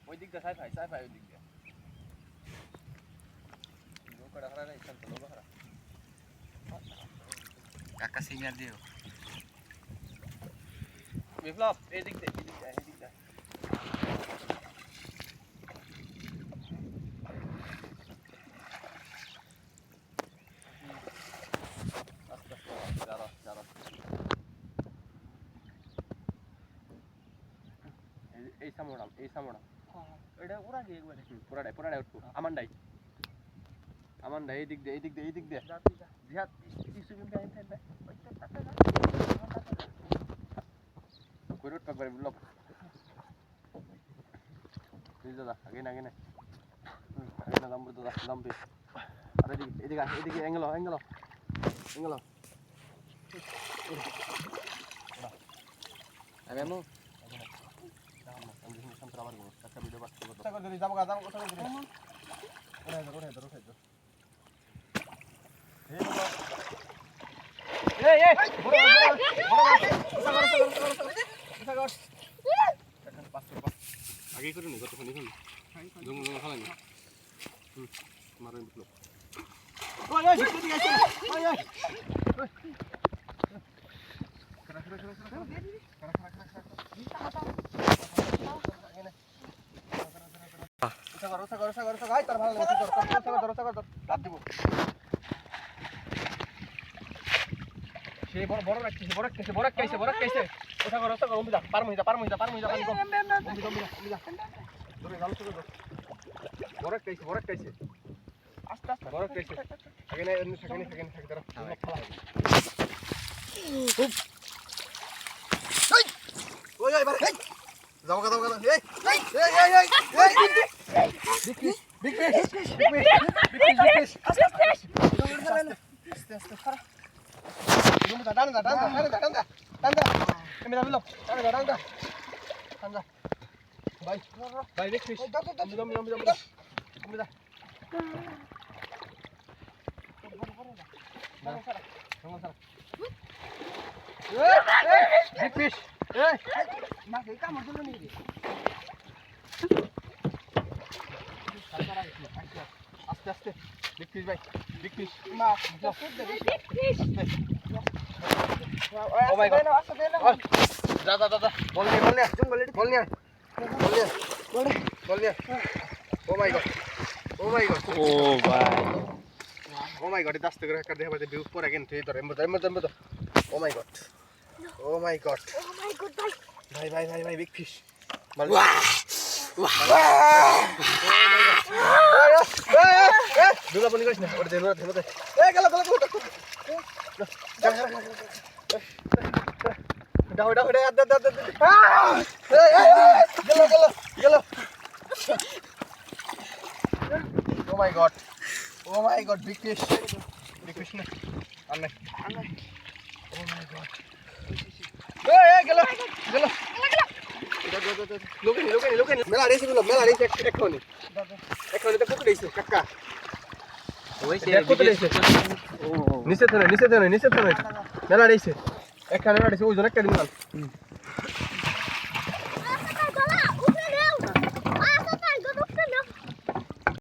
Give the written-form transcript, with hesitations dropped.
ওই দিকটা সাইফাই ওই দিক দিয়ে নৌকাটা খারাপ নাই শান্ত নৌকা খারাপ কাকা সিঙ্গার দিও বিপ্লব এই দিক দিয়ে এই সামোড়া এটা ওরা কি একবারে পুরাটাই উঠবো আমান্ডাই এই দিক দিয়ে জিহাদ কিছু কিন্তু আইন থাকবে ওইটা তাতে না কই রোড পাকবারে ব্লক তুই দাদা আগে না দাম দাম আরে এদিকে অ্যাঙ্গেল আমি আমু আগে করে নি কতক্ষণ এখন জঙ্গল খালাই না মারেন বিপ্লব বড় রাখছে ওটা করো অম্বিদা পার মহিদা ধরে গাল থেকে বড় রাখছে আস্তে বড় রাখছে আগে না এমনি থাকে তারা ওই বারে যাও এই বিগ ফিশ আস্তে খারাপ টান ভাই বিগ ফিশ আস্তে বিগ ফিশ ভাই বিগ ফিশ ও মাই গড দাদা বল নিয়ে ও মাই গড ও মাই গড এটা আস্তে করে একটা দেখা পাচ্ছে ভিউ পরে কিন্তু এই ধরে এমন ও মাই গড ভাই বিগ ফিশ দুলা বনি করিস না ওটা ধরে গেল ও মাই গড বিগ ফিশ না আনে ও মাই গড গেল লোকে মেলা রেসে এক্ষুনি তো কত রেসে কাকা ওই কত রেসে নিচে থানে মেলা রেসে এখানে ওই জন্য একটা দিন